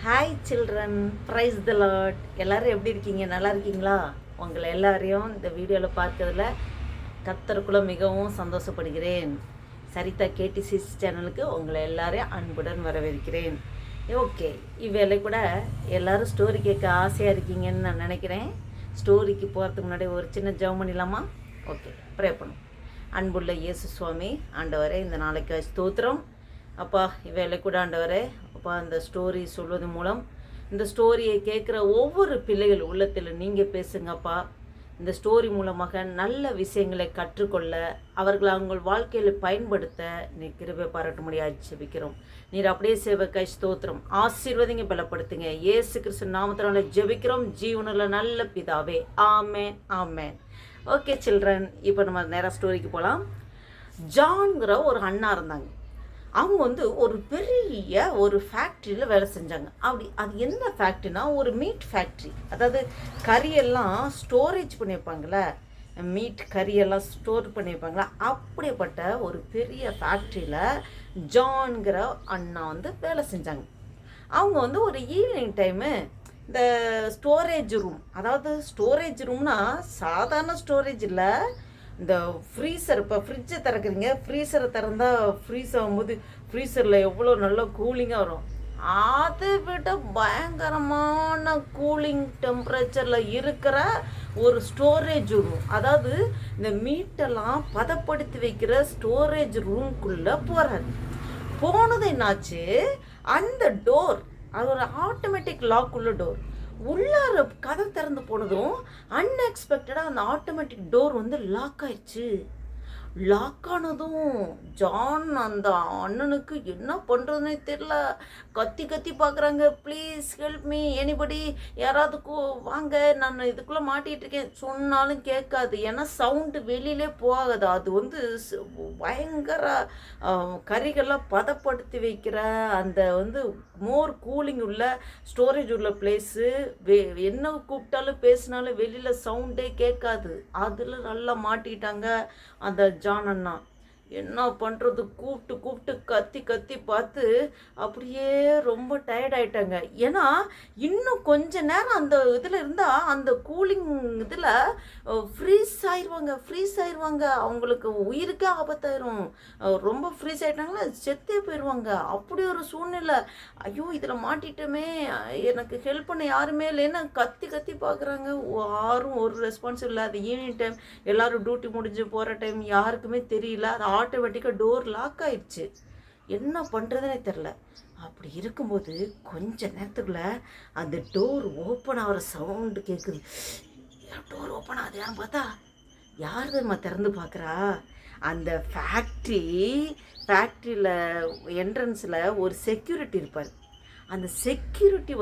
Hi children, price த Lord. எல்லோரும் எப்படி இருக்கீங்க? நல்லா இருக்கீங்களா? உங்களை எல்லாரையும் இந்த வீடியோவில் பார்க்கறதுல கர்த்தருக்குள்ள மிகவும் சந்தோஷப்படுகிறேன். சரிதா கேடிசிஸ் சேனலுக்கு உங்களை எல்லாரையும் அன்புடன் வரவேற்கிறேன். ஓகே, இவ்வேளை கூட எல்லோரும் ஸ்டோரி கேட்க ஆசையாக இருக்கீங்கன்னு நான் நினைக்கிறேன். ஸ்டோரிக்கு போகிறதுக்கு முன்னாடி ஒரு சின்ன ஜெபம் பண்ணிடலாமா? ஓகே, ப்ரே பண்ணும். அன்புள்ள இயேசு சுவாமி, ஆண்டவரே, இந்த நாளைக்கு ஸ்தோத்திரம். அப்பா, இவ்வேளை கூட ஆண்டவரே, அப்பா, அந்த ஸ்டோரி சொல்வது மூலம் இந்த ஸ்டோரியை கேட்குற ஒவ்வொரு பிள்ளைகள் உள்ளத்தில் நீங்கள் பேசுங்கப்பா. இந்த ஸ்டோரி மூலமாக நல்ல விஷயங்களை கற்றுக்கொள்ள, அவர்கள் அவங்க வாழ்க்கையில் பயன்படுத்த நீ கிருபை பாராட்ட முடியாது ஜெபிக்கிறோம். நீர் அப்படியே சேவக்காய் ஸ்தோத்திரம். ஆசீர்வதிங்க, பலப்படுத்துங்க. இயேசு கிறிஸ்து நாமத்தினால ஜெபிக்கிறோம், ஜீவனுள்ள நல்ல பிதாவே. ஆமேன், ஆமேன். ஓகே சில்ட்ரன், இப்போ நம்ம நேராக ஸ்டோரிக்கு போகலாம். ஜான்கிற ஒரு அண்ணா இருந்தாங்க. அவங்க ஒரு பெரிய ஒரு ஃபேக்ட்ரியில் வேலை செஞ்சாங்க. அது என்ன ஃபேக்ட்ரினா, ஒரு மீட் ஃபேக்ட்ரி. அதாவது கறியெல்லாம் ஸ்டோரேஜ் பண்ணியிருப்பாங்களே, மீட் கறியெல்லாம் ஸ்டோர் பண்ணியிருப்பாங்களா, அப்படிப்பட்ட ஒரு பெரிய ஃபேக்ட்ரியில் ஜான்கிற அண்ணா வேலை செஞ்சாங்க. அவங்க ஒரு ஈவினிங் டைமு இந்த ஸ்டோரேஜ் ரூம், அதாவது ஸ்டோரேஜ் ரூம்னா சாதாரண ஸ்டோரேஜ் இல்லை, இந்த ஃப்ரீசர். இப்போ ஃப்ரிட்ஜை திறக்குறீங்க, ஃப்ரீசரை திறந்தால் ஃப்ரீஸ் ஆகும்போது ஃப்ரீசரில் எவ்வளோ நல்லா கூலிங்காக வரும். அதை விட பயங்கரமான கூலிங் டெம்பரேச்சரில் இருக்கிற ஒரு ஸ்டோரேஜ் ரூம். அதாவது இந்த மீட்டெல்லாம் பதப்படுத்தி வைக்கிற ஸ்டோரேஜ் ரூம்குள்ளே போகிறாரு. போனது என்னாச்சு, அந்த டோர், அது ஒரு ஆட்டோமேட்டிக் லாக் உள்ள டோர். உள்ளார கதை திறந்து போனதும் அன்எக்ஸ்பெக்டடாக அந்த ஆட்டோமேட்டிக் டோர் லாக் ஆயிடுச்சு. லாக் ஆனதும் ஜான் அந்த அண்ணனுக்கு என்ன பண்ணுறதுனே தெரில. கத்தி கத்தி பார்க்குறாங்க, ப்ளீஸ் ஹெல்ப் மீ, எனிபடி, யாராவது வாங்க, நான் இதுக்குள்ளே மாட்டிகிட்ருக்கேன். சொன்னாலும் கேட்காது, ஏன்னா சவுண்டு வெளியிலே போகாது. அது பயங்கர கறிகள்லாம் பதப்படுத்தி வைக்கிற அந்த மோர் கூலிங் உள்ள ஸ்டோரேஜ் உள்ள பிளேஸு. என்ன கூப்பிட்டாலும் பேசினாலும் வெளியில் சவுண்டே கேட்காது. அதில் நல்லா மாட்டிக்கிட்டாங்க அந்த ஜான் அண்ணா. என்ன பண்ணுறது, கூப்பிட்டு கத்தி கத்தி பார்த்து அப்படியே ரொம்ப டயர்டாயிட்டாங்க. ஏன்னா இன்னும் கொஞ்ச நேரம் அந்த இதில் இருந்தால் அந்த கூலிங் இதில் ஃப்ரீஸ் ஆயிடுவாங்க. அவங்களுக்கு உயிருக்கே ஆபத்தாயிரும். ரொம்ப ஃப்ரீஸ் ஆகிட்டாங்கன்னா செத்தே போயிடுவாங்க. அப்படி ஒரு சூழ்நிலை. ஐயோ, இதில் மாட்டிட்டோமே, எனக்கு ஹெல்ப் பண்ண யாருமே இல்லைன்னு கத்தி கத்தி பார்க்குறாங்க. யாரும் ஒரு ரெஸ்பான்ஸ் இல்லை. அது ஈவினிங் டைம், எல்லோரும் டியூட்டி முடிஞ்சு போகிற டைம், யாருக்குமே தெரியல. அது ஆட்டோமேட்டிக்காக டோர் லாக் ஆயிடுச்சு. என்ன பண்ணுறதுனே தெரில. அப்படி இருக்கும்போது கொஞ்ச நேரத்துக்குள்ள அந்த டோர் ஓப்பன் ஆகிற சவுண்டு கேட்குது. டோர் ஓப்பன் ஆகுது, யாரும் பார்த்தா யார் தெரியுமா திறந்து பார்க்குறா, அந்த ஃபேக்ட்ரியில் என்ட்ரன்ஸில் ஒரு செக்யூரிட்டி இருப்பார். அந்த செக்யூரிட்டி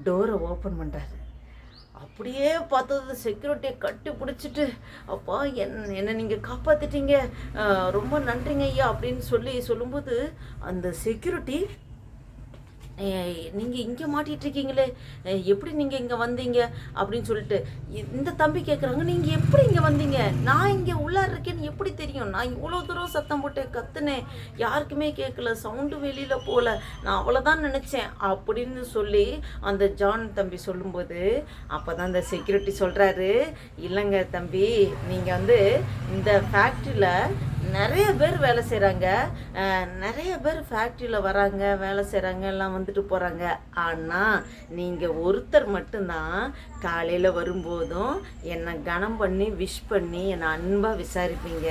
டோரை ஓப்பன் பண்ணுறாரு. அப்படியே பார்த்தது செக்யூரிட்டியை கட்டி பிடிச்சிட்டு, அப்பா என்னை நீங்கள் காப்பாற்றிட்டீங்க, ரொம்ப நன்றிங்க ஐயா அப்படின்னு சொல்லும்போது அந்த செக்யூரிட்டி, நீங்கள் இங்கே மாட்டிகிட்ருக்கீங்களே, எப்படி நீங்கள் இங்கே வந்தீங்க அப்படின்னு சொல்லிட்டு இந்த தம்பி கேட்குறாங்க, நீங்கள் எப்படி இங்கே வந்தீங்க? நான் இங்கே உள்ளார இருக்கேன்னு எப்படி தெரியும்? நான் இவ்வளோ தூரம் சத்தம் போட்டு கத்துனேன், யாருக்குமே கேட்கல, சவுண்டு வெளியில் போகல, நான் அவ்வளோதான் நினச்சேன் அப்படின்னு சொல்லி அந்த ஜான் தம்பி சொல்லும்போது, அப்போ தான் அந்த செக்யூரிட்டி சொல்கிறாரு, இல்லைங்க தம்பி, நீங்கள் இந்த ஃபேக்ட்ரியில் நிறைய பேர் வேலை செய்கிறாங்க, நிறைய பேர் ஃபேக்ட்ரியில் வராங்க, வேலை செய்கிறாங்க, எல்லாம் வந்துட்டு போகிறாங்க. ஆனால் நீங்கள் ஒருத்தர் மட்டும்தான் காலையில் வரும்போதும் என்னை கனம் பண்ணி விஷ் பண்ணி என்னை அன்பாக விசாரிப்பீங்க,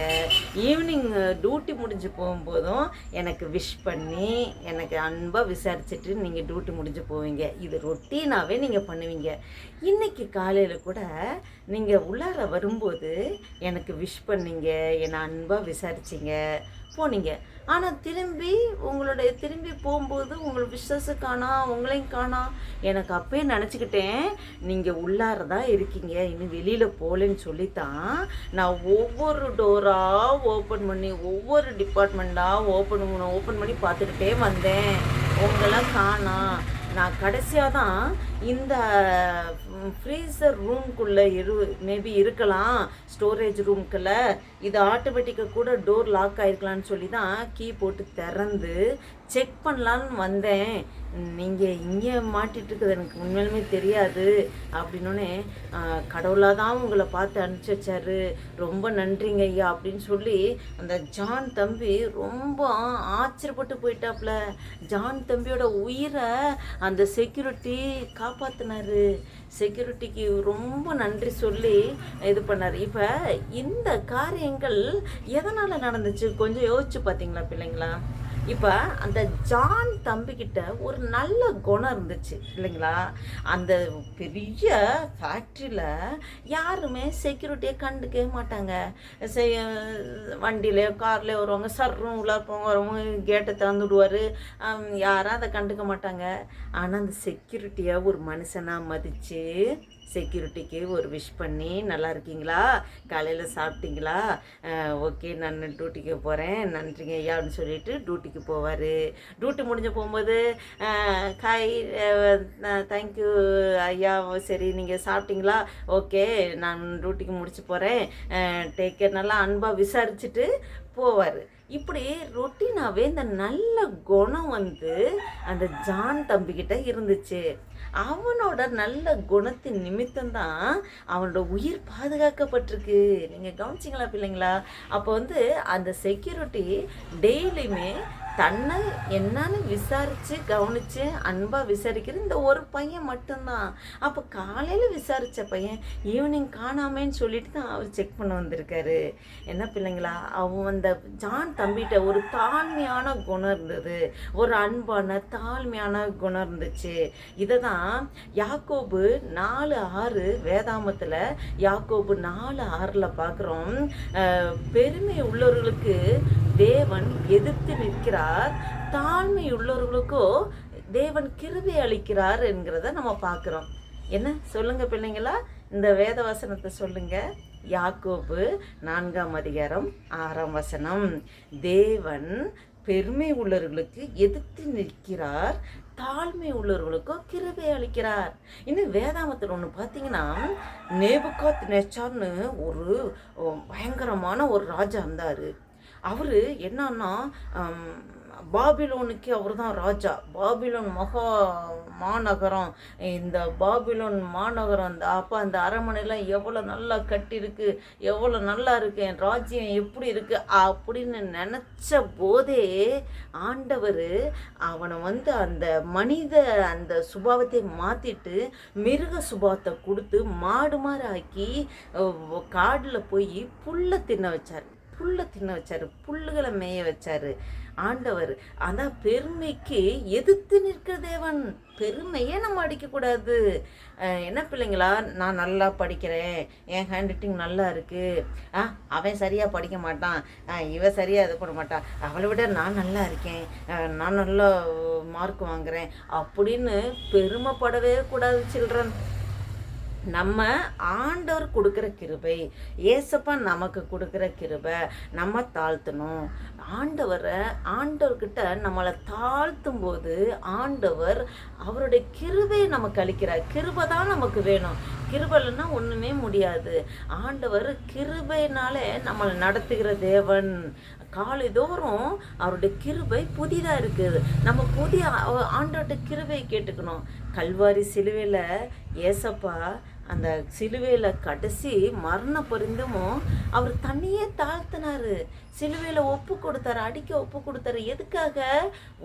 ஈவினிங் டியூட்டி முடிஞ்சு போகும்போதும் எனக்கு விஷ் பண்ணி எனக்கு அன்பாக விசாரிச்சுட்டு நீங்கள் டியூட்டி முடிஞ்சு போவீங்க. இது ரொட்டீனாகவே நீங்கள் பண்ணுவீங்க. இன்றைக்கி காலையில் கூட நீங்கள் உள்ளார வரும்போது எனக்கு விஷ் பண்ணீங்க, என்னை அன்பாக விசாரிச்சிங்க, போனீங்க. ஆனால் திரும்பி போகும்போது உங்களை விஸ்வஸை காணா, உங்களையும் காணா. எனக்கு அப்பயே நினச்சிக்கிட்டேன், நீங்கள் உள்ளார தான் இருக்கீங்க, இன்னும் வெளியில் போகலன்னு சொல்லித்தான் நான் ஒவ்வொரு டோராக ஓப்பன் பண்ணி, ஒவ்வொரு டிபார்ட்மெண்ட்டாக ஓப்பன் பண்ணி பார்த்துக்கிட்டே வந்தேன். உங்களாம் காணா. நான் கடைசியாக தான் இந்த ஃப்ரீசர் ரூம்குள்ளே மேபி இருக்கலாம், ஸ்டோரேஜ் ரூம்குள்ளே இது ஆட்டோமேட்டிக்காக கூட டோர் லாக் ஆகிருக்கலான்னு சொல்லி தான் கீ போட்டு திறந்து செக் பண்ணலான்னு வந்தேன், நீங்கள் இங்கே மாட்டிகிட்டு இருக்குது எனக்கு உண்மையிலுமே தெரியாது அப்படின்னோடனே, கடவுளாக தான் உங்களை பார்த்து அனுப்பிச்சி வச்சாரு, ரொம்ப நன்றிங்க ஐயா அப்படின்னு சொல்லி அந்த ஜான் தம்பி ரொம்ப ஆச்சரியப்பட்டு போயிட்டாப்புல. ஜான் தம்பியோட உயிரை அந்த செக்யூரிட்டி காப்பாற்றினாரு. செக்யூரிட்டிக்கு ரொம்ப நன்றி சொல்லி இது பண்ணார். இப்போ இந்த காரியங்கள் எதனால் நடந்துச்சு கொஞ்சம் யோசிச்சு பார்த்தீங்களா பிள்ளைங்களா? இப்போ அந்த ஜான் தம்பிக்கிட்ட ஒரு நல்ல குணம் இருந்துச்சு இல்லைங்களா? அந்த பெரிய ஃபேக்ட்ரியில் யாருமே செக்யூரிட்டியை கண்டுக்கவே மாட்டாங்க. வண்டியிலையோ கார்லேயோ வருவாங்க, சர்ரும் உள்ள வரவங்க கேட்டை திறந்து விடுவார், யாரும் அதை கண்டுக்க மாட்டாங்க. ஆனால் அந்த செக்யூரிட்டியை ஒரு மனுஷனாக மதித்து செக்யூரிட்டிக்கு ஒரு விஷ் பண்ணி, நல்லா இருக்கீங்களா, காலையில் சாப்பிட்டீங்களா, ஓகே நான் டியூட்டிக்கு போகிறேன், நன்றிங்க ஐயா அப்படின்னு சொல்லிட்டு டியூட்டிக்கு போவார். டியூட்டி முடிஞ்ச போகும்போது காய் தேங்க்யூ ஐயா, சரி நீங்கள் சாப்பிட்டீங்களா, ஓகே நான் டியூட்டிக்கு முடிச்சு போகிறேன், டேக் கேர், நல்லா அன்பாக விசாரிச்சுட்டு போவார். இப்படி ரொட்டீனாகவே இந்த நல்ல குணம் அந்த ஜான் தம்பிக்கிட்ட இருந்துச்சு. அவனோட நல்ல குணத்தின் நிமித்தம்தான் அவனோட உயிர் பாதுகாக்கப்பட்டிருக்கு. நீங்கள் கவனிச்சிங்களா பிள்ளைங்களா? அப்போ அந்த செக்யூரிட்டி டெய்லியுமே தன்னை என்னன்னு விசாரித்து கவனித்து அன்பாக விசாரிக்கிற இந்த ஒரு பையன் மட்டும்தான். அப்போ காலையில் விசாரித்த பையன் ஈவினிங் காணாமேன்னு சொல்லிட்டு தான் அவர் செக் பண்ண வந்திருக்காரு. என்ன பிள்ளைங்களா? அவன் அந்த ஜான் தம்பிகிட்ட ஒரு தாழ்மையான குணம் இருந்தது, ஒரு அன்பான தாழ்மையான குணம் இருந்துச்சு. இதை தான் யாக்கோபு 4:6 வேதாமத்தில் யாக்கோபு 4:6 பார்க்குறோம். பெருமை உள்ளவர்களுக்கு தேவன் எதிர்த்து நிற்கிறார், தாழ்மை உள்ளவர்களுக்கோ தேவன் கிருபை அளிக்கிறார் என்கிறத நம்ம பார்க்குறோம். என்ன சொல்லுங்க பிள்ளைங்களா? இந்த வேத வசனத்தை சொல்லுங்க. யாக்கோபு 4:6 தேவன் பெருமை உள்ளவர்களுக்கு எதிர்த்து நிற்கிறார், தாழ்மை உள்ளவர்களுக்கோ கிருபை அளிக்கிறார். இன்னும் வேதாமத்தில் ஒன்று பார்த்தீங்கன்னா, நேபுகாத் நேச்சார்னு ஒரு பயங்கரமான ஒரு ராஜா இருந்தார். அவர் என்னன்னா பாபிலோனுக்கு அவர் தான் ராஜா. பாபிலோன் மாநகரம், இந்த பாபிலோன் மாநகரம் அப்போ அந்த அரண்மனைலாம் எவ்வளோ நல்லா கட்டியிருக்கு, எவ்வளோ நல்லா இருக்கு, என் ராஜ்யம் எப்படி இருக்குது அப்படின்னு நினச்ச போதே ஆண்டவர் அவனை அந்த மனித அந்த சுபாவத்தை மாற்றிட்டு மிருக சுபாவத்தை கொடுத்து மாடு மாதிரி ஆக்கி காடில் போய் புல்லை தின்ன வச்சார், புல்லுகளை மேய வச்சார் ஆண்டவர். ஆனால் பெருமைக்கு எதிர்த்து நிற்கிற தேவன். பெருமையே நம்ம அடிக்கக்கூடாது. என்ன பிள்ளைங்களா? நான் நல்லா படிக்கிறேன், என் ஹேண்ட் ரைட்டிங் நல்லா இருக்குது, அவன் சரியாக படிக்க மாட்டான், இவன் சரியாக இது பண்ண மாட்டான், அவளை விட நான் நல்லா இருக்கேன், நான் நல்லா மார்க் வாங்குகிறேன் அப்படின்னு பெருமைப்படவே கூடாது சில்ட்ரன். நம்ம ஆண்டவர் கொடுக்குற கிருபை, ஏசப்பா நமக்கு கொடுக்குற கிருபை, நம்ம தாழ்த்தணும். ஆண்டவர்கிட்ட நம்மளை தாழ்த்தும் போது ஆண்டவர் அவருடைய கிருபை நமக்கு அளிக்கிறார். கிருபை தான் நமக்கு வேணும். கிருபை இல்லைன்னா ஒன்றுமே முடியாது. ஆண்டவர் கிருபைனாலே நம்மளை நடத்துகிற தேவன். காலைதோறும் அவருடைய கிருபை புதிதாக இருக்குது. நம்ம புதிய ஆண்டவர்கிட்ட கிருபை கேட்டுக்கணும். கல்வாரி சிலுவையில் ஏசப்பா அந்த சிலுவையில் கடைசி மரண பரிந்துமும் அவர் தண்ணியே தாழ்த்தினார், சிலுவையில் ஒப்பு கொடுத்தாரு, அடிக்க ஒப்பு கொடுத்தாரு. எதுக்காக?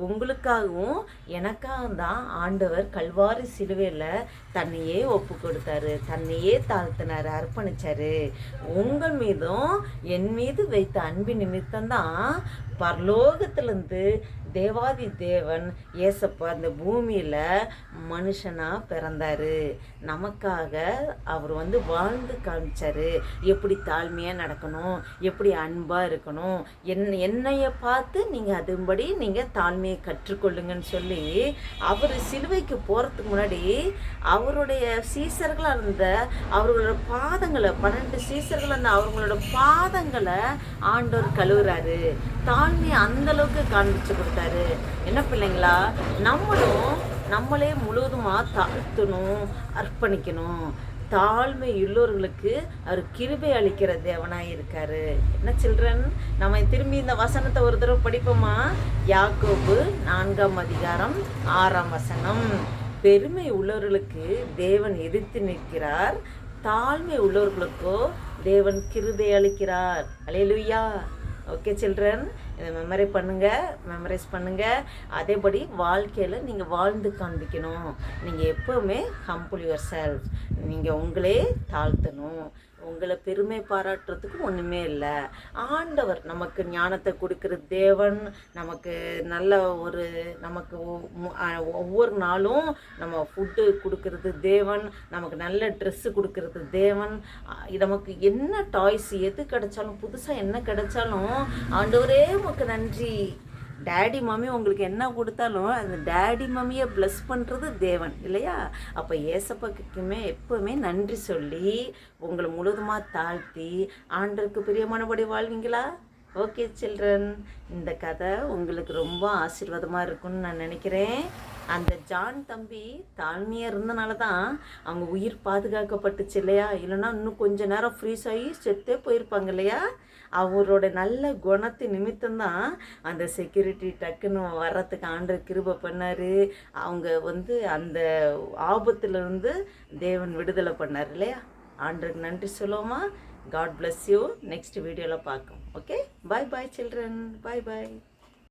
உங்களுக்காகவும் எனக்காக தான் ஆண்டவர் கல்வாரி சிலுவையில் தன்னையே ஒப்பு கொடுத்தாரு, தன்னையே தாழ்த்தினார், அர்ப்பணிச்சாரு. உங்கள் மீதும் என் மீது வைத்த அன்பின் நிமித்தம்தான் பரலோகத்திலேருந்து தேவாதி தேவன் ஏசப்பா அந்த பூமியில் மனுஷனாக பிறந்தார். நமக்காக அவர் வாழ்ந்து காமிச்சார். எப்படி தாழ்மையாக நடக்கணும், எப்படி அன்பாக இருக்கணும், என்னைய பார்த்து நீங்கள் அதுபடி நீங்கள் தாழ்மையை கற்றுக்கொள்ளுங்கன்னு சொல்லி அவர் சிலுவைக்கு போகிறதுக்கு முன்னாடி அவருடைய சீசர்களாக இருந்த அவர்களோட பாதங்களை 12 சீசர்கள் அந்த அவங்களோட பாதங்களை ஆண்டவர் கழுவுறாரு. தாழ்மையை அந்தளவுக்கு காண்பிச்சு கொடுத்தாரு. என்ன பிள்ளைங்களா? நம்மளே முழுவதுமாக தாழ்த்தணும், அர்ப்பணிக்கணும். தாழ்மை உள்ளவர்களுக்கு அவர் கிருபை அளிக்கிற தேவனாக இருக்காரு. என்ன சில்ட்ரன், நம்ம திரும்பி இந்த வசனத்தை ஒரு தடவை படிப்போமா? யாக்கோபு 4ஆம் அதிகாரம் 6ஆம் வசனம். பெருமை உள்ளவர்களுக்கு தேவன் எதிர்த்து நிற்கிறார், தாழ்மை உள்ளவர்களுக்கோ தேவன் கிருபை அளிக்கிறார். அல்லேலூயா. ஓகே சில்ட்ரன், இதை மெமரைஸ் பண்ணுங்கள். அதேபடி வாழ்க்கையில் நீங்கள் வாழ்ந்து காண்பிக்கணும். நீங்கள் எப்போவுமே ஹம்பிள் யுவர் செல்ஃப், நீங்கள் உங்களே தாழ்த்தணும். உங்களை பெருமை பாராட்டுறதுக்கு ஒன்றுமே இல்லை. ஆண்டவர் நமக்கு ஞானத்தை கொடுக்குற தேவன், நமக்கு நல்ல ஒரு நமக்கு ஒவ்வொரு நாளும் நம்ம ஃபுட்டு கொடுக்கறது தேவன், நமக்கு நல்ல ட்ரெஸ்ஸு கொடுக்கறது தேவன். நமக்கு என்ன டாய்ஸ் எது கிடைச்சாலும், புதுசாக என்ன கிடைச்சாலும் ஆண்டவரே உமக்கு நன்றி. டேடி மம்மி உங்களுக்கு என்ன கொடுத்தாலும் அந்த டேடி மம்மியை ப்ளஸ் பண்ணுறது தேவன் இல்லையா? அப்போ ஏசப்பாக்குமே எப்போவுமே நன்றி சொல்லி உங்களை முழுவதுமாக தாழ்த்தி ஆண்டருக்கு பிரியமானபடி வாழ்வீங்களா? ஓகே சில்ட்ரன், இந்த கதை உங்களுக்கு ரொம்ப ஆசீர்வாதமாக இருக்குன்னு நான் நினைக்கிறேன். அந்த ஜான் தம்பி தாழ்மையாக இருந்தனால தான் அவங்க உயிர் பாதுகாக்கப்பட்டுச்சு இல்லையா? இல்லைன்னா இன்னும் கொஞ்ச நேரம் ஃப்ரீஸ் ஆகி செத்தே போயிருப்பாங்க இல்லையா? அவரோட நல்ல குணத்து நிமித்தம்தான் அந்த செக்யூரிட்டி டக்குன்னு வர்றதுக்கு ஆண்டவர் கிருபை பண்ணார். அவங்க அந்த ஆபத்துலேருந்து தேவன் விடுதலை பண்ணார் இல்லையா? ஆண்டருக்கு நன்றி சொல்லுவோமா? God bless you. நெக்ஸ்ட் வீடியோவில் பார்க்கும். ஓகே, பாய் பாய் சில்ட்ரன், பாய் பாய்.